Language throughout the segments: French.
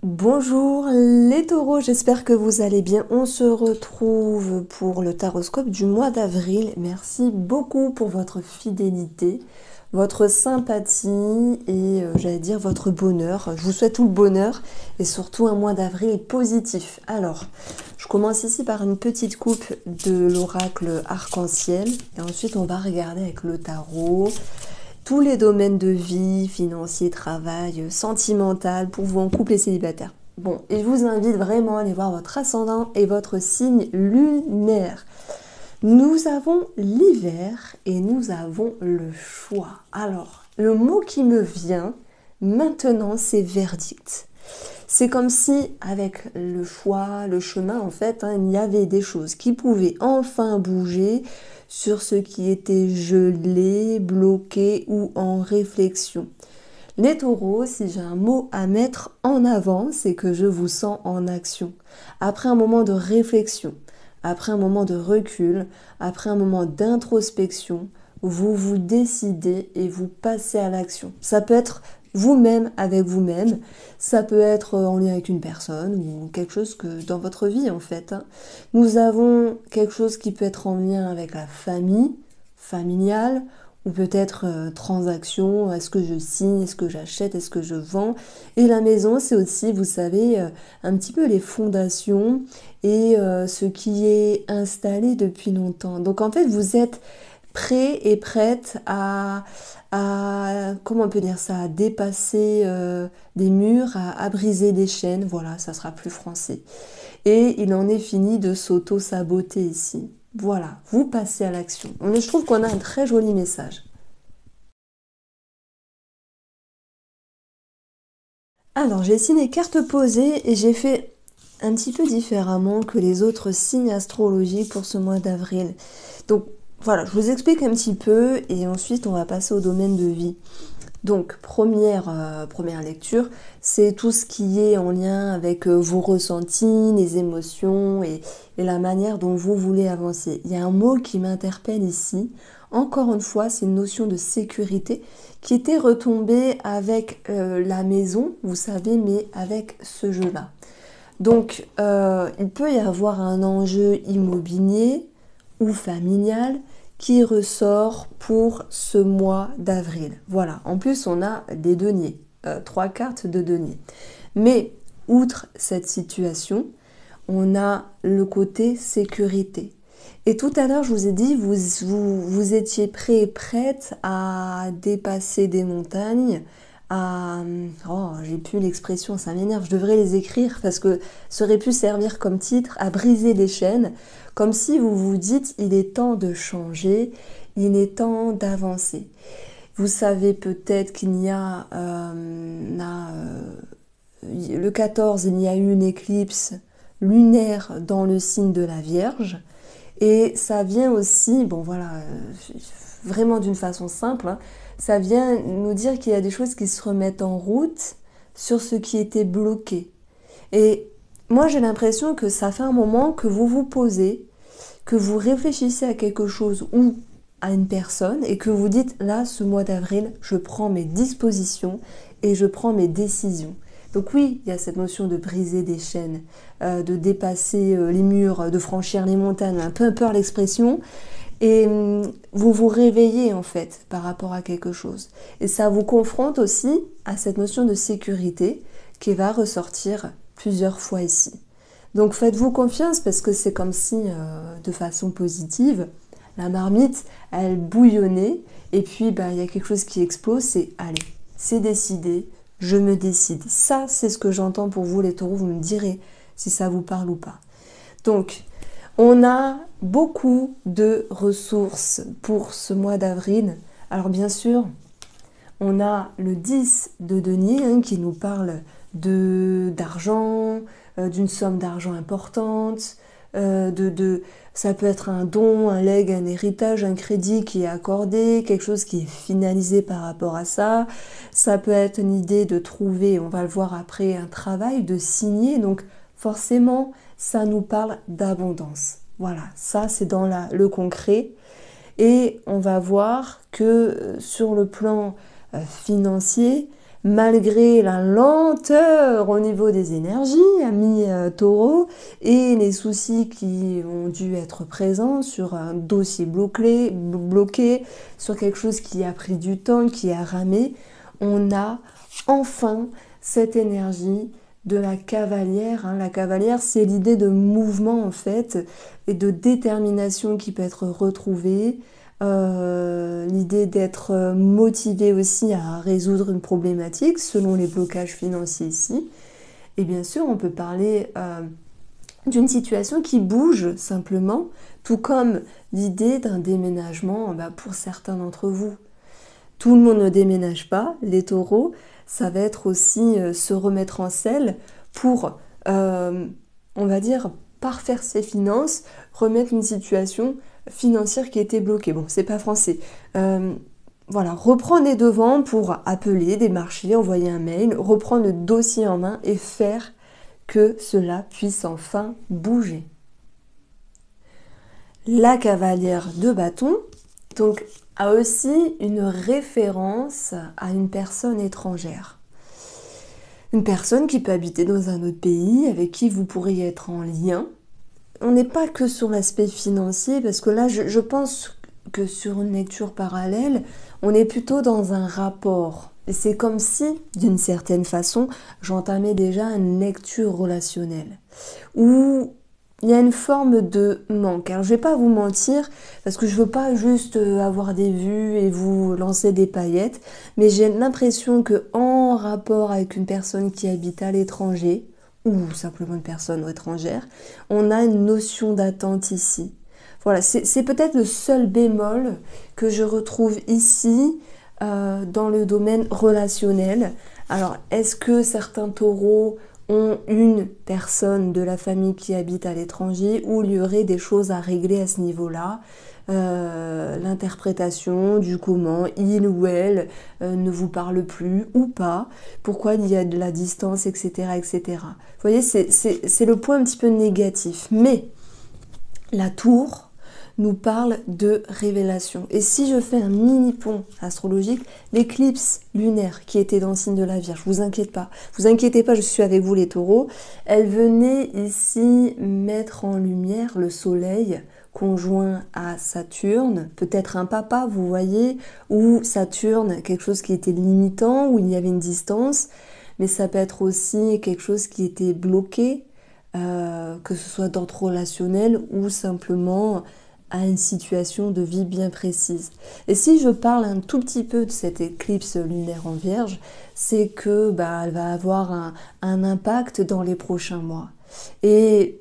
Bonjour les taureaux, j'espère que vous allez bien. On se retrouve pour le taroscope du mois d'avril. Merci beaucoup pour votre fidélité, votre sympathie et j'allais dire votre bonheur. Je vous souhaite tout le bonheur et surtout un mois d'avril positif. Alors, je commence ici par une petite coupe de l'oracle arc-en-ciel et ensuite on va regarder avec le tarot tous les domaines de vie, financier, travail, sentimental, pour vous en couple et célibataire. Bon, et je vous invite vraiment à aller voir votre ascendant et votre signe lunaire. Nous avons l'hiver et nous avons le choix. Alors, le mot qui me vient maintenant, c'est verdict. C'est comme si, avec le choix, le chemin, en fait, il y avait des choses qui pouvaient enfin bouger sur ce qui était gelé, bloqué ou en réflexion. Les taureaux, si j'ai un mot à mettre en avant, c'est que je vous sens en action. Après un moment de réflexion, après un moment de recul, après un moment d'introspection, vous vous décidez et vous passez à l'action. Ça peut être vous-même avec vous-même, ça peut être en lien avec une personne ou quelque chose que dans votre vie en fait. Nous avons quelque chose qui peut être en lien avec la famille, familiale, ou peut-être transaction, est-ce que je signe, est-ce que j'achète, est-ce que je vends. Et la maison, c'est aussi, vous savez, un petit peu les fondations et ce qui est installé depuis longtemps. Donc en fait, vous êtes prêt et prête à comment on peut dire ça, à dépasser des murs, à briser des chaînes, voilà, ça sera plus français. Et il en est fini de s'auto-saboter ici. Voilà, vous passez à l'action. Mais je trouve qu'on a un très joli message. Alors, j'ai ici les cartes posées et j'ai fait un petit peu différemment que les autres signes astrologiques pour ce mois d'avril. Donc, voilà, je vous explique un petit peu et ensuite on va passer au domaine de vie. Donc, première lecture, c'est tout ce qui est en lien avec vos ressentis, les émotions et la manière dont vous voulez avancer. Il y a un mot qui m'interpelle ici. Encore une fois, c'est une notion de sécurité qui était retombée avec la maison, vous savez, mais avec ce jeu-là. Donc, il peut y avoir un enjeu immobilier ou familial qui ressort pour ce mois d'avril. Voilà, en plus on a des deniers, 3 cartes de deniers. Mais outre cette situation, on a le côté sécurité. Et tout à l'heure, je vous ai dit, vous étiez prêt et prête à dépasser des montagnes, à... Oh, j'ai plus l'expression, ça m'énerve, je devrais les écrire parce que ça aurait pu servir comme titre à briser les chaînes, comme si vous vous dites, il est temps de changer, il est temps d'avancer. Vous savez peut-être qu'il y a, le 14, il y a eu une éclipse lunaire dans le signe de la Vierge. Et ça vient aussi, bon voilà, vraiment d'une façon simple, ça vient nous dire qu'il y a des choses qui se remettent en route sur ce qui était bloqué. Et moi j'ai l'impression que ça fait un moment que vous vous posez, que vous réfléchissez à quelque chose ou à une personne et que vous dites là, ce mois d'avril, je prends mes dispositions et je prends mes décisions. Donc oui, il y a cette notion de briser des chaînes, de dépasser les murs, de franchir les montagnes, un peu peur l'expression, et vous vous réveillez en fait par rapport à quelque chose. Et ça vous confronte aussi à cette notion de sécurité qui va ressortir plusieurs fois ici. Donc faites-vous confiance parce que c'est comme si, de façon positive, la marmite, elle bouillonnait et puis il y a quelque chose qui explose, c'est allez, c'est décidé, je me décide. Ça, c'est ce que j'entends pour vous les taureaux, vous me direz si ça vous parle ou pas. Donc, on a beaucoup de ressources pour ce mois d'avril. Alors bien sûr, on a le 10 de denier qui nous parle d'argent, d'une somme d'argent importante, ça peut être un don, un legs, un héritage, un crédit qui est accordé, quelque chose qui est finalisé par rapport à ça. Ça peut être une idée de trouver, on va le voir après, un travail, de signer. Donc forcément, ça nous parle d'abondance. Voilà, ça c'est dans le concret. Et on va voir que sur le plan financier, malgré la lenteur au niveau des énergies, amis taureaux, et les soucis qui ont dû être présents sur un dossier bloqué, sur quelque chose qui a pris du temps, qui a ramé, on a enfin cette énergie de la cavalière. La cavalière, c'est l'idée de mouvement en fait, et de détermination qui peut être retrouvée, l'idée d'être motivé aussi à résoudre une problématique selon les blocages financiers ici. Et bien sûr, on peut parler d'une situation qui bouge simplement, tout comme l'idée d'un déménagement pour certains d'entre vous. Tout le monde ne déménage pas, les taureaux, ça va être aussi se remettre en selle pour, on va dire, parfaire ses finances, remettre une situation financière qui était bloquée. Bon, c'est pas français. Voilà, reprendre les devants pour appeler, démarcher, envoyer un mail, reprendre le dossier en main et faire que cela puisse enfin bouger. La cavalière de bâton, donc, a aussi une référence à une personne étrangère. Une personne qui peut habiter dans un autre pays, avec qui vous pourriez être en lien. On n'est pas que sur l'aspect financier, parce que là, je pense que sur une lecture parallèle, on est plutôt dans un rapport. Et c'est comme si, d'une certaine façon, j'entamais déjà une lecture relationnelle, où il y a une forme de manque. Alors je vais pas vous mentir, parce que je veux pas juste avoir des vues et vous lancer des paillettes, mais j'ai l'impression que en rapport avec une personne qui habite à l'étranger, ou simplement une personne étrangère, on a une notion d'attente ici. Voilà, c'est peut-être le seul bémol que je retrouve ici dans le domaine relationnel. Alors, est-ce que certains taureaux ont une personne de la famille qui habite à l'étranger où il y aurait des choses à régler à ce niveau-là, l'interprétation du comment il ou elle ne vous parle plus ou pas, pourquoi il y a de la distance, etc. etc. Vous voyez, c'est le point un petit peu négatif. Mais la tour nous parle de révélation. Et si je fais un mini pont astrologique, l'éclipse lunaire qui était dans le signe de la Vierge, vous inquiétez pas, je suis avec vous les taureaux, elle venait ici mettre en lumière le soleil conjoint à Saturne, peut-être un papa, vous voyez, ou Saturne, quelque chose qui était limitant, où il y avait une distance, mais ça peut être aussi quelque chose qui était bloqué, que ce soit d'ordre relationnel ou simplement à une situation de vie bien précise. Et si je parle un tout petit peu de cette éclipse lunaire en Vierge, c'est que elle va avoir un impact dans les prochains mois. Et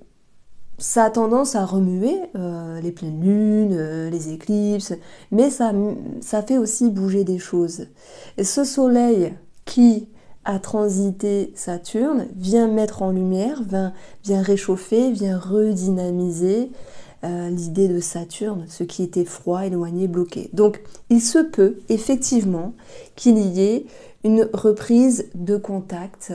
ça a tendance à remuer les pleines lunes, les éclipses, mais ça fait aussi bouger des choses. Et ce soleil qui a transité Saturne vient mettre en lumière, vient réchauffer, vient redynamiser l'idée de Saturne, ce qui était froid, éloigné, bloqué. Donc, il se peut effectivement qu'il y ait une reprise de contact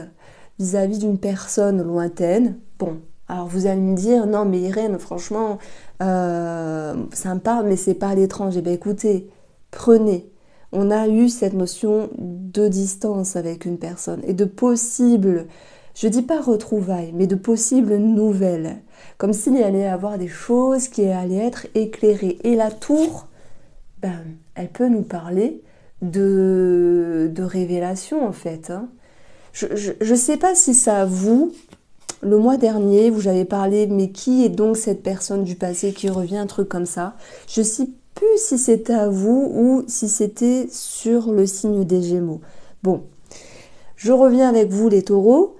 vis-à-vis d'une personne lointaine. Bon, alors vous allez me dire, non mais Irène, franchement, ça me parle, mais c'est pas à l'étranger. Ben écoutez, prenez. On a eu cette notion de distance avec une personne et de possibles, je dis pas retrouvailles, mais de possibles nouvelles. Comme s'il y allait avoir des choses qui allaient être éclairées. Et la tour, elle peut nous parler de révélation en fait. Je ne sais pas si ça vous, le mois dernier, vous avez parlé, mais qui est donc cette personne du passé qui revient, un truc comme ça. Je ne sais plus si c'était à vous ou si c'était sur le signe des Gémeaux. Bon, je reviens avec vous les taureaux.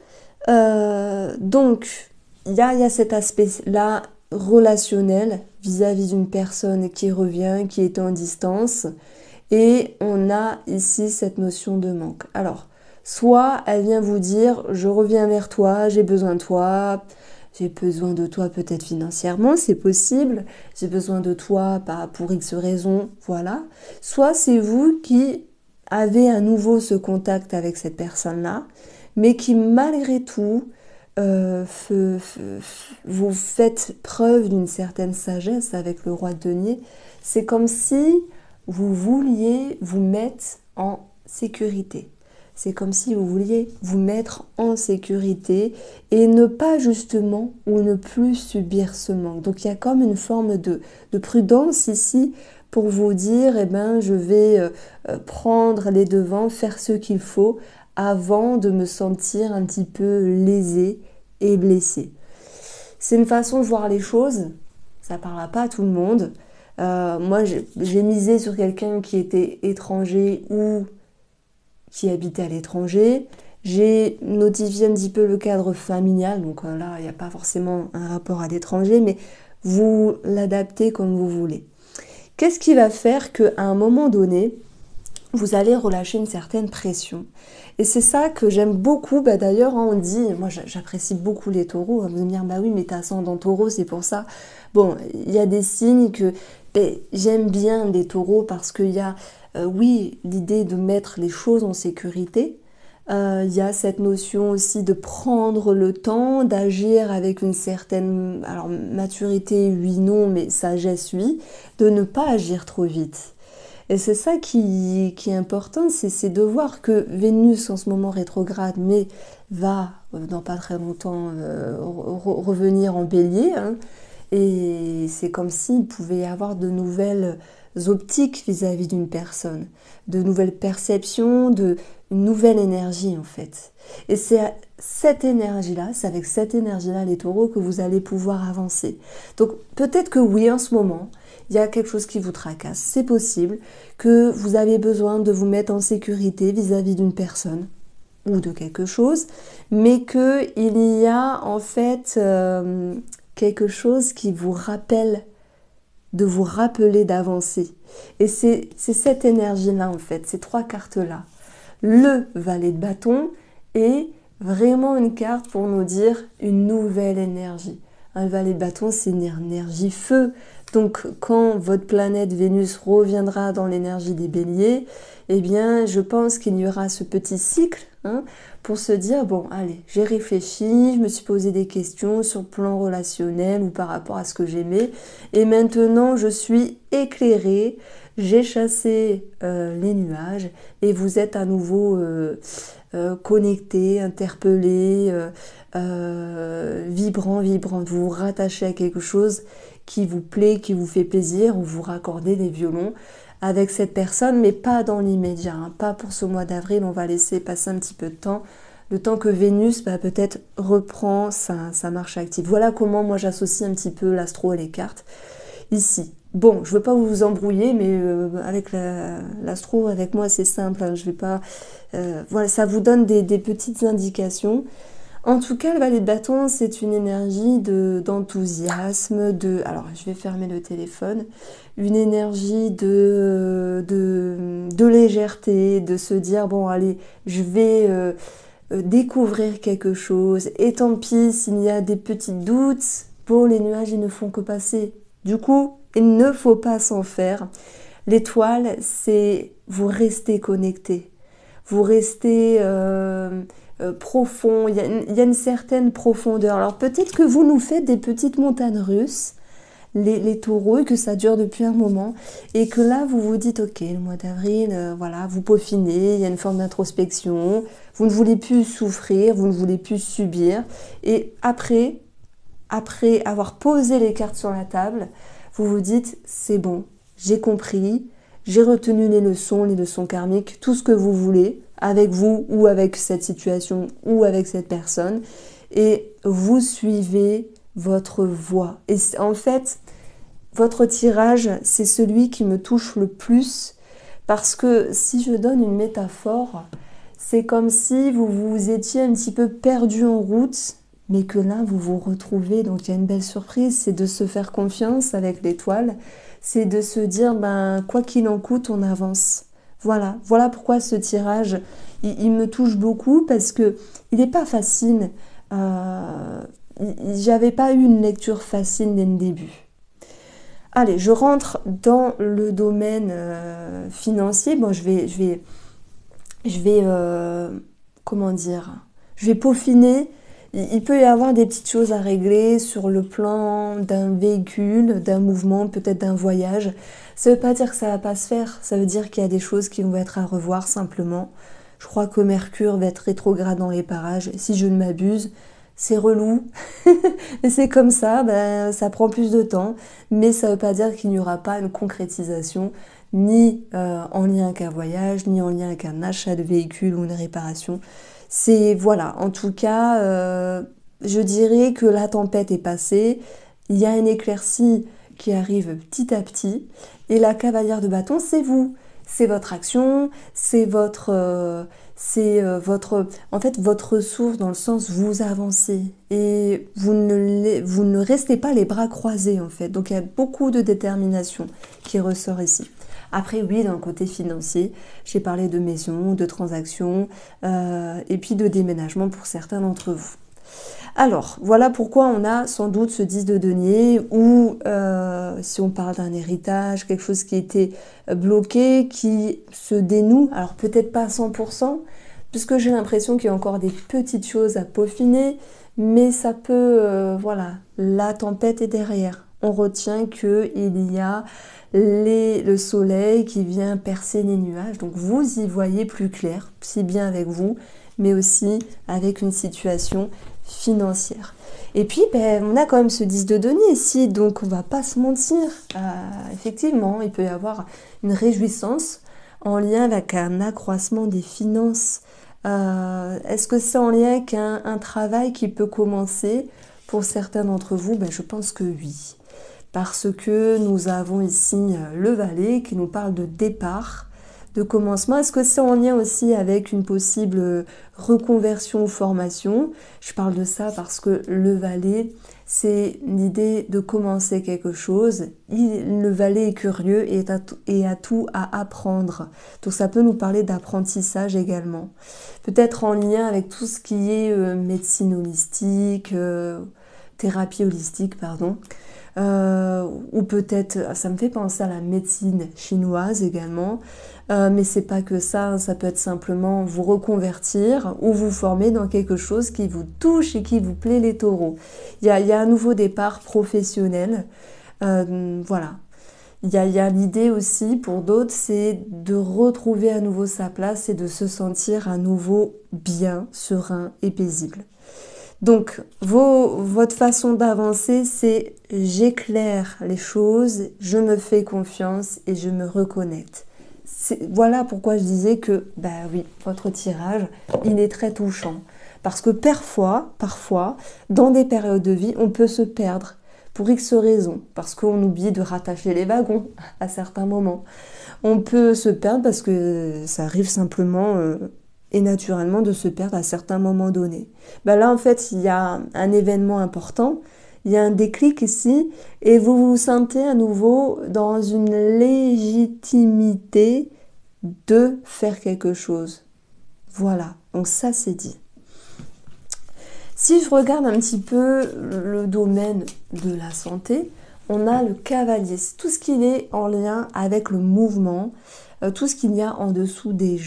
Donc, il y a cet aspect-là relationnel vis-à-vis d'une personne qui revient, qui est en distance. Et on a ici cette notion de manque. Alors, soit elle vient vous dire « je reviens vers toi, j'ai besoin de toi peut-être financièrement, c'est possible, j'ai besoin de toi pour X raisons, voilà. » Soit c'est vous qui avez à nouveau ce contact avec cette personne-là, mais qui malgré tout, vous faites preuve d'une certaine sagesse avec le roi de denier. C'est comme si vous vouliez vous mettre en sécurité. C'est comme si vous vouliez vous mettre en sécurité et ne pas justement ou ne plus subir ce manque. Donc il y a comme une forme de prudence ici pour vous dire, eh ben, je vais prendre les devants, faire ce qu'il faut avant de me sentir un petit peu lésée et blessée. C'est une façon de voir les choses, ça ne parlera pas à tout le monde. Moi, j'ai misé sur quelqu'un qui était étranger ou qui habitait à l'étranger. J'ai notifié un petit peu le cadre familial, donc là, il n'y a pas forcément un rapport à l'étranger, mais vous l'adaptez comme vous voulez. Qu'est-ce qui va faire qu'à un moment donné, vous allez relâcher une certaine pression? Et c'est ça que j'aime beaucoup. Bah d'ailleurs, on dit, moi j'apprécie beaucoup les taureaux. Vous allez me dire, bah oui, mais t'as ascendant taureau, c'est pour ça. Bon, il y a des signes que j'aime bien les taureaux parce qu'il y a, oui, l'idée de mettre les choses en sécurité. Il y a cette notion aussi de prendre le temps, d'agir avec une certaine, alors maturité, oui, non, mais sagesse, oui, de ne pas agir trop vite. Et c'est ça qui est important, c'est de voir que Vénus en ce moment rétrograde, mais va dans pas très longtemps revenir en bélier, hein, et c'est comme s'il pouvait y avoir de nouvelles optiques vis-à-vis d'une personne, de nouvelles perceptions, une nouvelle énergie en fait. Et c'est cette énergie-là, c'est avec cette énergie-là les taureaux que vous allez pouvoir avancer. Donc peut-être que oui, en ce moment, il y a quelque chose qui vous tracasse. C'est possible que vous avez besoin de vous mettre en sécurité vis-à-vis d'une personne ou de quelque chose, mais qu'il y a en fait quelque chose qui vous rappelle, de vous rappeler d'avancer. Et c'est cette énergie-là en fait, ces trois cartes-là. Le valet de bâton est vraiment une carte pour nous dire une nouvelle énergie. Un valet de bâton, c'est une énergie feu. Donc quand votre planète Vénus reviendra dans l'énergie des béliers, eh bien je pense qu'il y aura ce petit cycle pour se dire, bon allez, j'ai réfléchi, je me suis posé des questions sur le plan relationnel ou par rapport à ce que j'aimais, et maintenant je suis éclairée, j'ai chassé les nuages et vous êtes à nouveau connecté, interpellé, vibrant, vous vous rattachez à quelque chose qui vous plaît, qui vous fait plaisir, ou vous raccordez des violons avec cette personne, mais pas dans l'immédiat, hein, pas pour ce mois d'avril, on va laisser passer un petit peu de temps, le temps que Vénus peut-être reprend sa marche active. Voilà comment moi j'associe un petit peu l'astro et les cartes ici. Bon, je ne veux pas vous embrouiller, mais avec l'astro, avec moi c'est simple, hein, je vais pas... voilà, ça vous donne des petites indications. En tout cas, le valet de bâton, c'est une énergie d'enthousiasme, alors je vais fermer le téléphone, une énergie de légèreté, de se dire, bon allez, je vais découvrir quelque chose, et tant pis s'il y a des petits doutes, bon les nuages ils ne font que passer. Du coup, il ne faut pas s'en faire. L'étoile, c'est vous restez connecté, vous restez... profond, il y a une certaine profondeur. Alors peut-être que vous nous faites des petites montagnes russes, les taureaux, et que ça dure depuis un moment, et que là vous vous dites, ok, le mois d'avril, voilà, vous peaufinez, il y a une forme d'introspection, vous ne voulez plus souffrir, vous ne voulez plus subir, et après avoir posé les cartes sur la table, vous vous dites, c'est bon, j'ai compris, j'ai retenu les leçons karmiques, tout ce que vous voulez, avec vous ou avec cette situation ou avec cette personne, et vous suivez votre voie. Et en fait, votre tirage, c'est celui qui me touche le plus, parce que si je donne une métaphore, c'est comme si vous vous étiez un petit peu perdu en route, mais que là, vous vous retrouvez. Donc il y a une belle surprise, c'est de se faire confiance avec l'étoile, c'est de se dire, quoi qu'il en coûte, on avance. Voilà pourquoi ce tirage, il me touche beaucoup, parce que il n'est pas facile. J'avais pas eu une lecture facile dès le début. Allez, je rentre dans le domaine financier. Bon, je vais comment dire, je vais peaufiner. Il peut y avoir des petites choses à régler sur le plan d'un véhicule, d'un mouvement, peut-être d'un voyage. Ça ne veut pas dire que ça ne va pas se faire, ça veut dire qu'il y a des choses qui vont être à revoir simplement. Je crois que Mercure va être rétrograde dans les parages. Si je ne m'abuse, c'est relou. Et c'est comme ça, ben, ça prend plus de temps. Mais ça ne veut pas dire qu'il n'y aura pas une concrétisation, ni en lien avec un voyage, ni en lien avec un achat de véhicule ou une réparation. C'est, voilà, en tout cas, je dirais que la tempête est passée. Il y a une éclaircie qui arrive petit à petit. Et la cavalière de bâton, c'est vous. C'est votre action, c'est en fait, votre ressource dans le sens vous avancez et vous ne restez pas les bras croisés en fait. Donc il y a beaucoup de détermination qui ressort ici. Après oui, dans le côté financier, j'ai parlé de maison, de transactions et puis de déménagement pour certains d'entre vous. Alors, voilà pourquoi on a sans doute ce 10 de denier ou si on parle d'un héritage, quelque chose qui était bloqué, qui se dénoue, alors peut-être pas à 100%, puisque j'ai l'impression qu'il y a encore des petites choses à peaufiner, mais ça peut, voilà, la tempête est derrière. On retient qu'il y a le soleil qui vient percer les nuages, donc vous y voyez plus clair, si bien avec vous, mais aussi avec une situation financière. Et puis, ben, on a quand même ce 10 de denier ici, donc on va pas se mentir. Effectivement, il peut y avoir une réjouissance en lien avec un accroissement des finances. Est-ce que c'est en lien avec un travail qui peut commencer pour certains d'entre vous? Ben, je pense que oui. Parce que nous avons ici le valet qui nous parle de départ, de commencement. Est-ce que c'est en lien aussi avec une possible reconversion ou formation? Je parle de ça parce que le valet, c'est l'idée de commencer quelque chose. Le valet est curieux et a tout à apprendre. Donc ça peut nous parler d'apprentissage également. Peut-être en lien avec tout ce qui est médecine holistique, thérapie holistique, pardon. Ou peut-être, ça me fait penser à la médecine chinoise également, mais c'est pas que ça, ça peut être simplement vous reconvertir ou vous former dans quelque chose qui vous touche et qui vous plaît, les taureaux. Il y a un nouveau départ professionnel, voilà. Il y a l'idée aussi pour d'autres, c'est de retrouver à nouveau sa place et de se sentir à nouveau bien, serein et paisible. Donc, votre façon d'avancer, c'est j'éclaire les choses, je me fais confiance et je me reconnecte. Voilà pourquoi je disais que, bah oui, votre tirage, il est très touchant. Parce que parfois, dans des périodes de vie, on peut se perdre pour X raisons. Parce qu'on oublie de rattacher les wagons à certains moments. On peut se perdre parce que ça arrive simplement... et naturellement de se perdre à certains moments donnés. Ben là, en fait, il y a un événement important, il y a un déclic ici, et vous vous sentez à nouveau dans une légitimité de faire quelque chose. Voilà, donc ça c'est dit. Si je regarde un petit peu le domaine de la santé, on a le cavalier, c'est tout ce qui est en lien avec le mouvement, tout ce qu'il y a en dessous des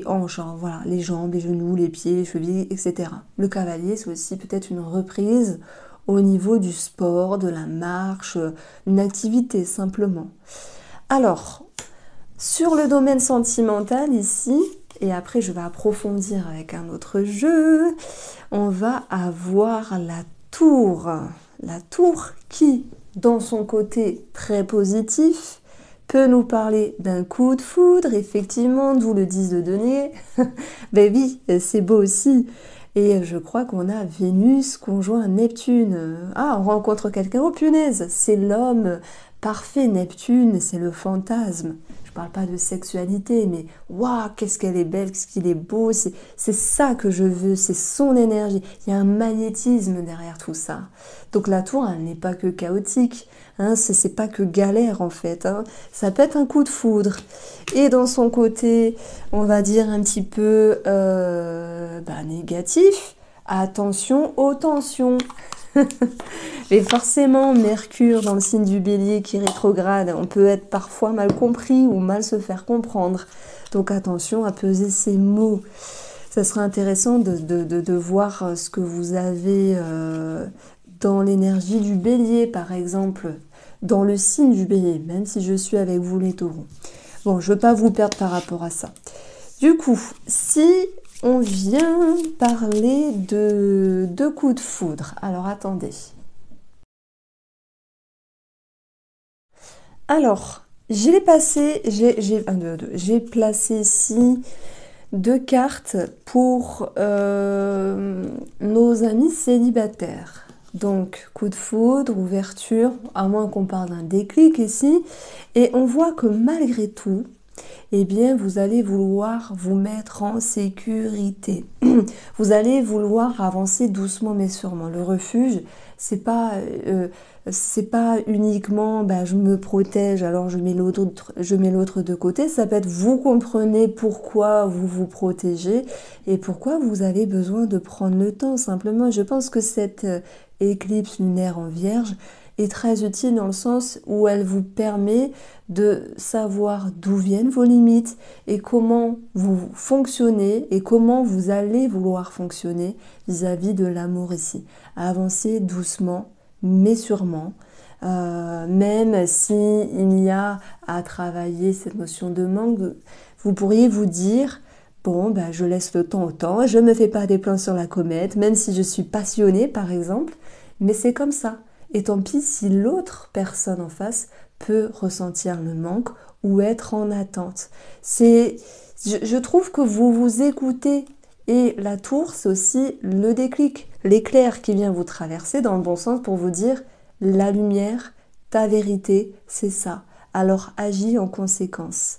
hanches, hein, voilà, les jambes, les genoux, les pieds, les chevilles, etc. Le cavalier, c'est aussi peut-être une reprise au niveau du sport, de la marche, une activité simplement. Alors, sur le domaine sentimental ici, et après je vais approfondir avec un autre jeu, on va avoir la tour. La tour qui, dans son côté très positif, peut nous parler d'un coup de foudre, effectivement, d'où le 10 de denier. Ben oui, c'est beau aussi. Et je crois qu'on a Vénus conjoint Neptune. Ah, on rencontre quelqu'un, oh punaise, c'est l'homme parfait, Neptune, c'est le fantasme. Je parle pas de sexualité, mais waouh, qu'est-ce qu'elle est belle, qu'est-ce qu'il est beau, c'est ça que je veux, c'est son énergie. Il y a un magnétisme derrière tout ça. Donc la tour, elle n'est pas que chaotique, hein, c'est pas que galère en fait, hein. Ça peut être un coup de foudre. Et dans son côté, on va dire un petit peu négatif, attention aux tensions. Mais forcément, Mercure dans le signe du Bélier qui rétrograde, on peut être parfois mal compris ou mal se faire comprendre. Donc attention à peser ces mots. Ça sera intéressant de voir ce que vous avez dans l'énergie du Bélier, par exemple, dans le signe du Bélier, même si je suis avec vous les taureaux. Bon, je ne veux pas vous perdre par rapport à ça. Du coup, si on vient parler de coups de foudre, alors attendez. Alors, j'ai placé ici deux cartes pour nos amis célibataires. Donc, coup de foudre, ouverture, à moins qu'on parle d'un déclic ici. Et on voit que malgré tout, eh bien, vous allez vouloir vous mettre en sécurité. Vous allez vouloir avancer doucement mais sûrement. Le refuge, c'est pas uniquement bah, je me protège, alors je mets l'autre de côté. Ça peut être vous comprenez pourquoi vous vous protégez et pourquoi vous avez besoin de prendre le temps. Simplement, je pense que cette éclipse lunaire en Vierge est très utile dans le sens où elle vous permet de savoir d'où viennent vos limites et comment vous fonctionnez et comment vous allez vouloir fonctionner vis-à-vis de l'amour ici. Avancer doucement mais sûrement, même s'il y a à travailler cette notion de manque, vous pourriez vous dire bon, ben, je laisse le temps au temps, je ne me fais pas des plans sur la comète, même si je suis passionnée par exemple, mais c'est comme ça. Et tant pis si l'autre personne en face peut ressentir le manque ou être en attente. Je trouve que vous vous écoutez et la tour, c'est aussi le déclic, l'éclair qui vient vous traverser dans le bon sens pour vous dire la lumière, ta vérité, c'est ça. Alors agis en conséquence.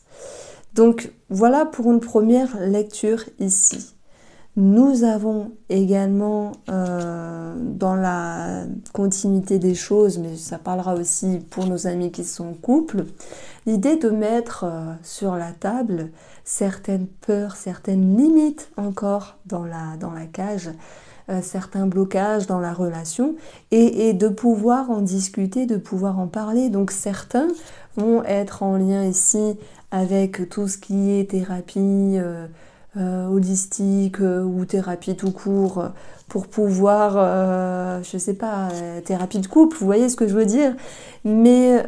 Donc voilà pour une première lecture ici. Nous avons également, dans la continuité des choses, mais ça parlera aussi pour nos amis qui sont en couple, l'idée de mettre sur la table certaines peurs, certaines limites encore dans la cage, certains blocages dans la relation et de pouvoir en discuter, de pouvoir en parler. Donc certains vont être en lien ici avec tout ce qui est thérapie, holistique ou thérapie tout court pour pouvoir, je sais pas, thérapie de couple, vous voyez ce que je veux dire. Mais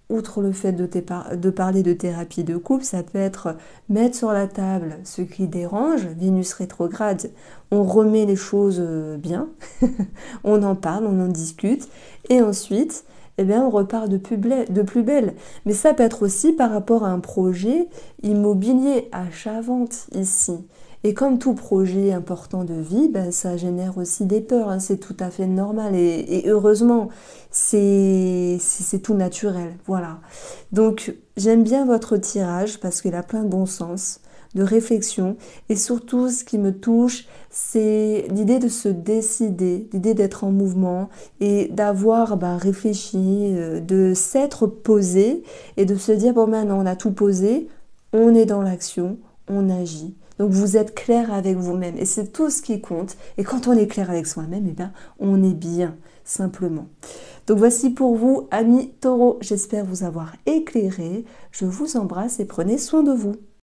outre le fait de parler de thérapie de couple, ça peut être mettre sur la table ce qui dérange, Vénus rétrograde, on remet les choses bien, on en parle, on en discute, et ensuite, eh bien, on repart de plus belle. Mais ça peut être aussi par rapport à un projet immobilier, achat-vente ici. Et comme tout projet important de vie, ben, ça génère aussi des peurs, hein, c'est tout à fait normal. Et heureusement, c'est tout naturel. Voilà. Donc, j'aime bien votre tirage parce qu'il a plein de bon sens, de réflexion. Et surtout, ce qui me touche, c'est l'idée de se décider, l'idée d'être en mouvement et d'avoir réfléchi, de s'être posé et de se dire, bon maintenant on a tout posé, on est dans l'action, on agit. Donc vous êtes clair avec vous-même et c'est tout ce qui compte. Et quand on est clair avec soi-même, eh bien, on est bien, simplement. Donc voici pour vous, amis taureaux. J'espère vous avoir éclairé. Je vous embrasse et prenez soin de vous.